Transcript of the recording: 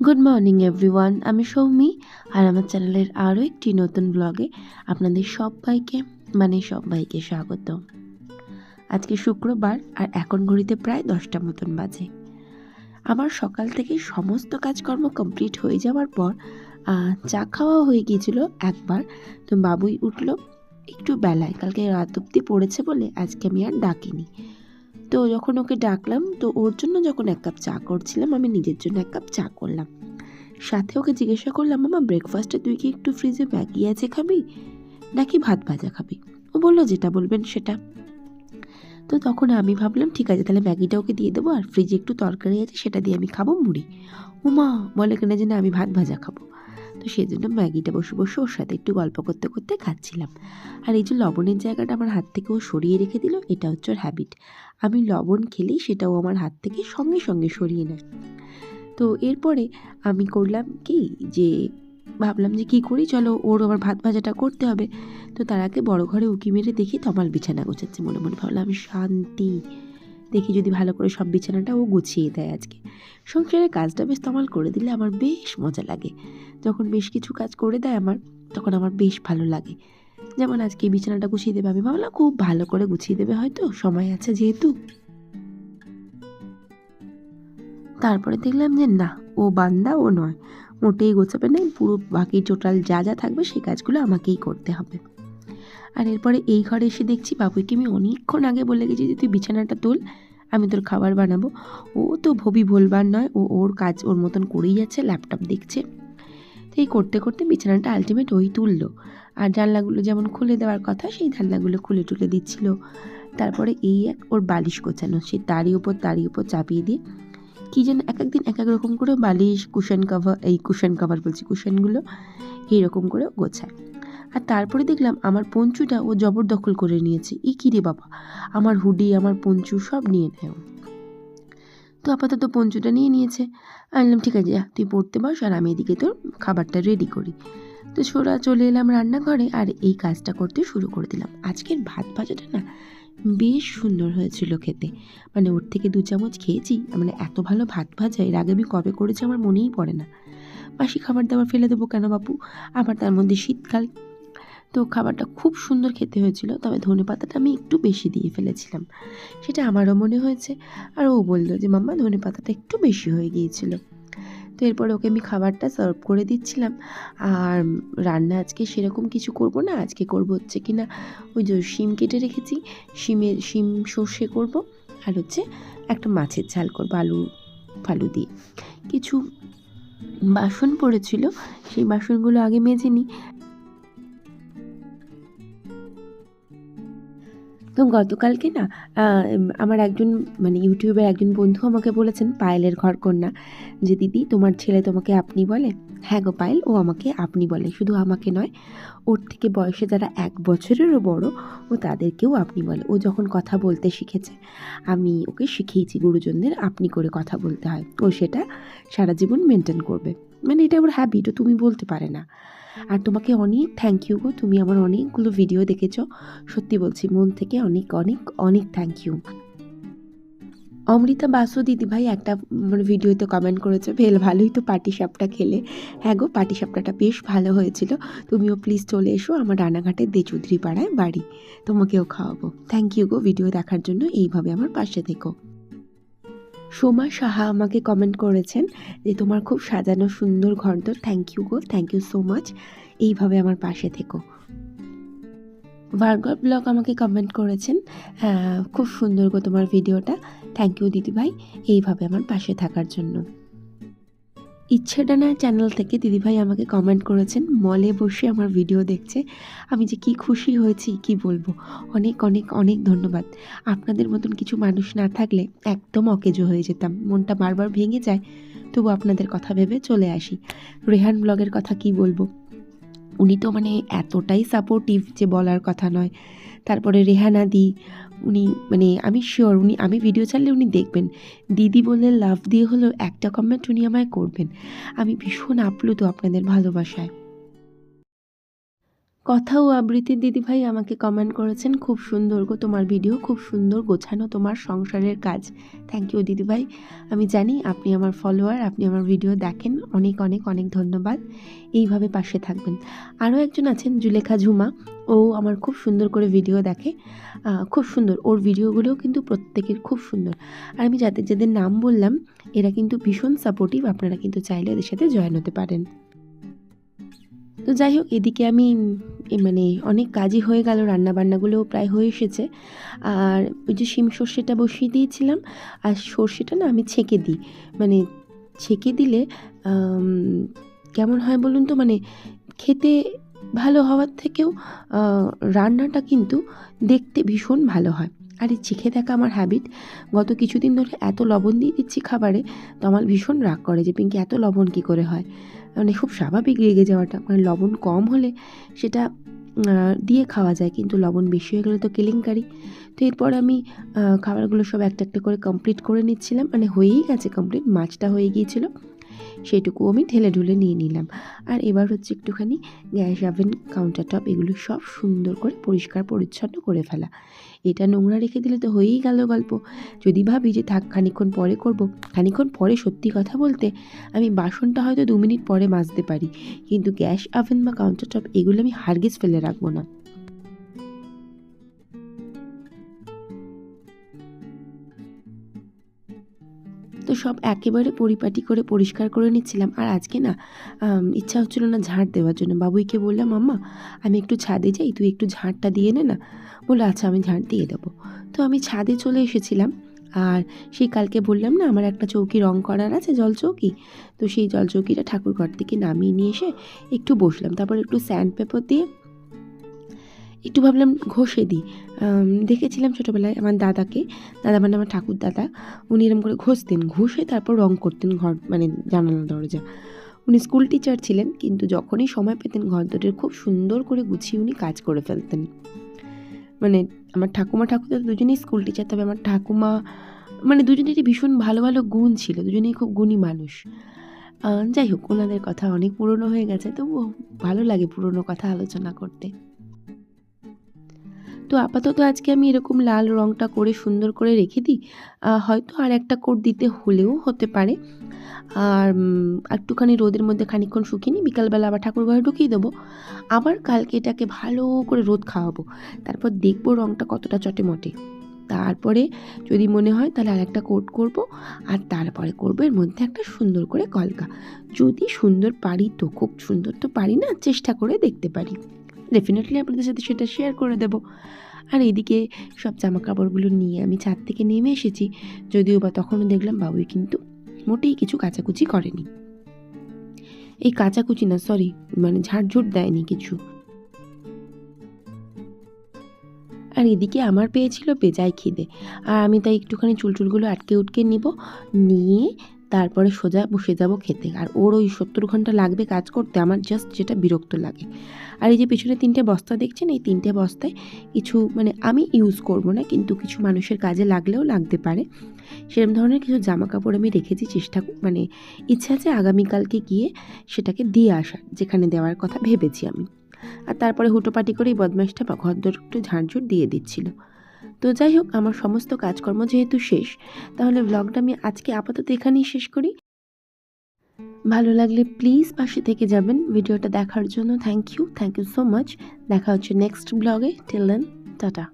Good morning everyone, আমি সৌমি আর আমার চ্যানেলের আরও একটি নতুন ব্লগে আপনাদের সবাইকে স্বাগত। আজকে শুক্রবার আর এখন ঘড়িতে প্রায় 10টা মতন বাজে। আমার সকাল থেকে সমস্ত কাজকর্ম কমপ্লিট হয়ে যাওয়ার পর চা খাওয়া হয়ে গিয়েছিল একবার। তো বাবুই উঠলো একটু বেলায়, কালকে রাত অব্দি পড়েছে বলে আজকে আমি আর ডাকিনি। তো যখন ওকে ডাকলাম, তো ওর জন্য যখন 1 কাপ চা করছিলাম, আমি নিজের জন্য 1 কাপ চা করলাম। সাথে ওকে জিজ্ঞাসা করলাম, মামা ব্রেকফাস্টে তুই কি একটু ফ্রিজে ম্যাগি আছে খাবি নাকি ভাত ভাজা খাবি? ও বললো যেটা বলবেন সেটা। তো তখন আমি ভাবলাম ঠিক আছে, তাহলে ম্যাগিটা ওকে দিয়ে দেবো, আর ফ্রিজে একটু তরকারি আছে সেটা দিয়ে আমি খাবো মুড়ি। মা বলে কেন যে না, আমি ভাত ভাজা খাবো। তো সেই জন্য ম্যাগিটা বসে বসে ওর সাথে একটু গল্প করতে করতে খাচ্ছিলাম। আর এই যে লবণের জায়গাটা আমার হাত থেকে ও সরিয়ে রেখে দিল, এটা হচ্ছে ওর হ্যাবিট। আমি লবণ খেলেই সেটাও আমার হাত থেকে সঙ্গে সঙ্গে সরিয়ে নেয়। তো এরপরে আমি করলাম কি, যে ভাবলাম যে কী করি, চলো ওর আবার ভাত ভাজাটা করতে হবে। তো তার আগে বড় ঘরে উঁকি মেরে দেখি তমাল বিছানা গোছাচ্ছে। মনে মনে ভাবলাম শান্তি, দেখি যদি ভালো করে সব বিছানাটা ও গুছিয়ে দেয় আজকে। সংসারের কাজটা বেশ তমাল করে দিলে আমার বেশ মজা লাগে। যখন বেশ কিছু কাজ করে দেয় আমার, তখন আমার বেশ ভালো লাগে। যেমন আজকে এই বিছানাটা গুছিয়ে দেবে, আমি ভাবলাম খুব ভালো করে গুছিয়ে দেবে, হয়তো সময় আছে যেহেতু। তারপরে দেখলাম যে না, ও বান্দা ও নয়, মোটেই গোছাবে না, পুরো বাকি টোটাল যা যা থাকবে সেই কাজগুলো আমাকেই করতে হবে। আর এরপরে এই ঘরে এসে দেখছি বাবুইকে আমি অনেকক্ষণ আগে বলে গেছি যে তুই বিছানাটা তোল, আমি তোর খাবার বানাবো। ও তো ভবি ভোলবার নয়, ও ওর কাজ ওর মতন করেই যাচ্ছে, ল্যাপটপ দেখছে। তো এই করতে করতে বিছানাটা আলটিমেট ওই তুললো। আর জানলাগুলো যেমন খুলে দেওয়ার কথা, সেই জানলাগুলো খুলে টুলে দিচ্ছিল। তারপরে এই এক ওর বালিশ গোছানো, সে তারই উপর চাপিয়ে দিয়ে কী যেন এক একদিন এক এক রকম করে বালিশ, কুশনগুলো এইরকম করে গোছায়। আর তারপরে দেখলাম আমার পঞ্চুটা ও জবরদখল করে নিয়েছে। কী রে বাবা, আমার হুডি আমার পঞ্চু সব নিয়ে নেয়। তো আপাতত পঞ্চুটা নিয়ে নিয়েছে। আমি বললাম ঠিক আছে, তুই পড়তে বস আর আমি এদিকে তোর খাবারটা রেডি করি। তো চলে এলাম রান্নাঘরে আর এই কাজটা করতে শুরু করে দিলাম। আজকের ভাত ভাজাটা না বেশ সুন্দর হয়েছিল খেতে। মানে ওর থেকে 2 চামচ খেয়েছি, মানে এত ভালো ভাত ভাজা এর আগে আমি কবে করেছি আমার মনেই পড়ে না। বাসি খাবার দাবার ফেলে দেবো কেন বাপু, আবার তার মধ্যে শীতকাল। তো খাবারটা খুব সুন্দর খেতে হয়েছিল, তবে ধনেপাতাটা আমি একটু বেশি দিয়ে ফেলেছিলাম, সেটা আমারও মনে হয়েছে। আর ও বললো যে মাম্মা ধনেপাতাটা একটু বেশি হয়ে গিয়েছিল। তো এরপরে ওকে আমি খাবারটা সার্ভ করে দিচ্ছিলাম। আর রান্না আজকে সেরকম কিছু করব না, আজকে করব হচ্ছে কি না, ওই যে শিম কেটে রেখেছি, শিম সর্ষে করব, আর হচ্ছে একটা মাছের ঝাল করব আলু ফালু দিয়ে। কিছু বাসন পড়েছিল, সেই বাসনগুলো আগে মেজে নিই। তো গতকালকে না আমার একজন ইউটিউবের একজন বন্ধু আমাকে বলেছেন, পায়েলের ঘরকন্যা, যে দিদি তোমার ছেলে তোমাকে আপনি বলে? হ্যাঁ গো পায়েল, ও আমাকে আপনি বলে, শুধু আমাকে নয়, ওর থেকে বয়সে যারা 1 বছরেরও বড় ও তাদেরকেও আপনি বলে। ও যখন কথা বলতে শিখেছে, আমি ওকে শিখিয়েছি গুরুজনদের আপনি করে কথা বলতে হয়, ও সেটা সারা জীবন মেনটেন করবে। এটা ওর হ্যাবিট, ও তুমি বলতে পারে না। আর তোমাকে অনেক থ্যাংক ইউ গো, তুমি আমার অনেকগুলো ভিডিও দেখেছো, সত্যি বলছি মন থেকে অনেক অনেক অনেক থ্যাংক ইউ। অমৃতা বাসু দিদিভাই একটা ভিডিওতে কমেন্ট করেছে, ভালোই তো পাটিসাপটা খেলে। হ্যাঁ গো, পাটিসাপটাটা বেশ ভালো হয়েছিল, তুমিও প্লিজ চলে এসো, আমার রানাঘাটের দেচৌধুরী পাড়ায় বাড়ি, তোমাকেও খাওয়াবো। থ্যাংক ইউ গো ভিডিও দেখার জন্য, এইভাবে আমার পাশে থেকো। সোমা সাহা আমাকে কমেন্ট করেছেন যে তোমার খুব সাজানো সুন্দর ঘরদোর, থ্যাংক ইউ গো, থ্যাংক ইউ সো মাচ, এইভাবে আমার পাশে থেকো। ভার্গব ব্লগ আমাকে কমেন্ট করেছেন, খুব সুন্দর গো তোমার ভিডিওটা, থ্যাংক ইউ দিদিভাই, এইভাবে আমার পাশে থাকার জন্য। ইচ্ছেডানা চ্যানেল থেকে দিদিভাই আমাকে কমেন্ট করেছেন, মলে বসে আমার ভিডিও দেখছে, আমি যে কি খুশি হয়েছি কি বলবো। অনেক অনেক অনেক ধন্যবাদ। আপনাদের মতন কিছু মানুষ না থাকলে একদম অকেজো হয়ে যেতাম, মনটা বারবার ভেঙে যায়, তবু আপনাদের কথা ভেবে চলে আসি। রেহান ব্লগের কথা কি বলবো, উনি তো এতটাই সাপোর্টিভ যে বলার কথা নয়। তারপরে রেহানা দি, উনি আমি শিওর আমি ভিডিও ছাড়লে উনি দেখবেন, দিদি বলে লাভ দিয়ে হলেও একটা কমেন্ট উনি আমায় করবেন। আমি ভীষণ আপ্লুত আপনাদের ভালোবাসায়। কথা ও আবৃত্তির দিদিভাই আমাকে কমেন্ট করেছেন, খুব সুন্দর গো তোমার ভিডিও, খুব সুন্দর গোছানো তোমার সংসারের কাজ। থ্যাংক ইউ দিদিভাই। আমি জানি আপনি আমার ফলোয়ার, আপনি আমার ভিডিও দেখেন। অনেক অনেক অনেক ধন্যবাদ। এইভাবে পাশে থাকবেন। আরও একজন আছেন জুলেখা ঝুমা, ও আমার খুব সুন্দর করে ভিডিও দেখে, খুব সুন্দর। ওর ভিডিওগুলোও কিন্তু প্রত্যেকের খুব সুন্দর। আর আমি যাদের নাম বললাম এরা কিন্তু ভীষণ সাপোর্টিভ, আপনারা কিন্তু চাইলে এদের সাথে জয়েন হতে পারেন। তো যাই হোক, এদিকে আমি মানে অনেক কাজই হয়ে গেল, রান্নাবান্নাগুলোও প্রায় হয়ে এসেছে। আর ওই যে শিম সর্ষেটা বসিয়ে দিয়েছিলাম, আর সর্ষেটা না আমি ছেঁকে দিই, মানে ছেঁকে দিলে কেমন হয় বলুন তো, মানে খেতে ভালো হওয়ার থেকেও রান্নাটা কিন্তু দেখতে ভীষণ ভালো হয়। আর এই চেখে দেখা আমার হ্যাবিট। গত কিছুদিন ধরে এত লবণ দিয়ে দিচ্ছি খাবারে, তো আমার ভীষণ রাগ করে যে পিঙ্কি এত লবণ কী করে হয়। মানে খুব স্বাভাবিক রেগে যাওয়াটা, মানে লবণ কম হলে সেটা দিয়ে খাওয়া যায়, কিন্তু লবণ বেশি হয়ে গেলে তো কেলেঙ্কারি। তো এরপর আমি খাবারগুলো সব একটা একটা করে কমপ্লিট করে নিচ্ছিলাম, মানে হয়েই গেছে কমপ্লিট, মাছটা হয়ে গিয়েছিলো, সেটুকু আমি ঢেলে ঢুলে নিয়ে নিলাম। আর এবার হচ্ছে একটুখানি গ্যাস ওভেন কাউন্টার টপ এগুলো সব সুন্দর করে পরিষ্কার পরিচ্ছন্ন করে ফেলা। এটা নোংরা রেখে দিলে তো হয়েই গেল গল্প। যদি ভাবি যে থাক খানিকক্ষণ পরে করব, খানিকক্ষণ পরে সত্যি কথা বলতে আমি বাসনটা হয়তো 2 মিনিট পরে মাজতে পারি, কিন্তু গ্যাস ওভেন বা কাউন্টার টপ এগুলো আমি হারগিজ ফেলে রাখবো না। তো সব একেবারে পরিপাটি করে পরিষ্কার করে নিচ্ছিলাম। আর আজকে না ইচ্ছা হচ্ছিল না ঝাঁট দেওয়ার জন্য। বাবুইকে বললাম, মাম্মা আমি একটু ছাদে যাই, তুই একটু ঝাঁটটা দিয়ে নে না। বললো আচ্ছা আমি ঝাঁট দিয়ে দেবো। তো আমি ছাদে চলে এসেছিলাম। আর সেই কালকে বললাম না আমার একটা চৌকি রং করার আছে, জল চৌকি। তো সেই জল চৌকিটা ঠাকুরঘর থেকে নামিয়ে নিয়ে এসে একটু বসলাম, তারপর একটু স্যান্ড পেপার দিয়ে একটু ভাবলাম ঘষে দিই। দেখেছিলাম ছোটোবেলায় আমার দাদাকে, দাদা মানে আমার ঠাকুর দাদা, উনি এরকম করে ঘষতেন, ঘষে তারপর রং করতেন ঘর, মানে জানালা দরজা। উনি স্কুল টিচার ছিলেন, কিন্তু যখনই সময় পেতেন ঘর দুটির খুব সুন্দর করে গুছিয়ে উনি কাজ করে ফেলতেন। মানে আমার ঠাকুমা ঠাকুরদা দুজনেই স্কুল টিচার, তবে আমার ঠাকুমা মানে দুজনেরই ভীষণ ভালো ভালো গুণ ছিল, দুজনেই খুব গুণী মানুষ। যাই হোক, ওনাদের কথা অনেক পুরনো হয়ে গেছে, তবুও ভালো লাগে পুরনো কথা আলোচনা করতে। তো আপাতত আজকে আমি এরকম লাল রঙটা করে সুন্দর করে রেখে দিই। হয়তো আর একটা কোট দিতে হলেও হতে পারে। আর একটুখানি রোদের মধ্যে খানিকক্ষণ শুকিয়ে নিই, বিকালবেলা আবার ঠাকুরঘরে ঢুকিয়ে দেবো। আবার কালকে এটাকে ভালো করে রোদ খাওয়াবো, তারপর দেখবো রঙটা কতটা চটেমটে। তারপরে যদি মনে হয় তাহলে আরেকটা কোট করব, আর তারপরে করবো এর মধ্যে একটা সুন্দর করে কলকা। যদি সুন্দর পারি তো, খুব সুন্দর তো পারি না, চেষ্টা করে দেখতে পারি, ডেফিনেটলি আপনাদের সাথে সেটা শেয়ার করে দেবো। আর এদিকে সব জামা কাপড়গুলো নিয়ে আমি ছাদ থেকে নেমে এসেছি, যদিও বা তখনও দেখলাম বাবুই কিন্তু মোটেই কিছু কাচাকুচি করেনি। এই কাচাকুচি না, সরি, মানে ঝাড়ঝুট দেয়নি কিছু। আর এদিকে আমার পেয়েছিল বেজায় খিদে, আর আমি তাই একটুখানি চুলগুলো আটকে উটকে নিয়ে তারপরে সোজা বসে যাব খেতে। আর ওর ওই 70 ঘন্টা লাগবে কাজ করতে, আমার জাস্ট যেটা বিরক্ত লাগে। আর এই যে পিছনে 3টে বস্তা দেখছেন, এই 3টে বস্তায় কিছু, মানে আমি ইউজ করব না, কিন্তু কিছু মানুষের কাজে লাগলেও লাগতে পারে, সেরকম ধরনের কিছু জামা কাপড় আমি রেখেছি। মানে ইচ্ছা আছে আগামীকালকে গিয়ে সেটাকে দিয়ে আসার, যেখানে দেওয়ার কথা ভেবেছি আমি। আর তারপরে হুটোপাটি করে এই বদমাইশটা বা ঘরদোর একটু ঝাড়ঝুট দিয়ে দিচ্ছিল। তো যাই হোক, আমার সমস্ত কাজকর্ম যেহেতু শেষ, তাহলে ব্লগটা আমি আজকে আপাতত এখানেই শেষ করি। ভালো লাগলে প্লিজ পাশে থেকে যাবেন। ভিডিওটা দেখার জন্য থ্যাংক ইউ সো মাচ। দেখা হচ্ছে নেক্সট ব্লগে। Till then, tata.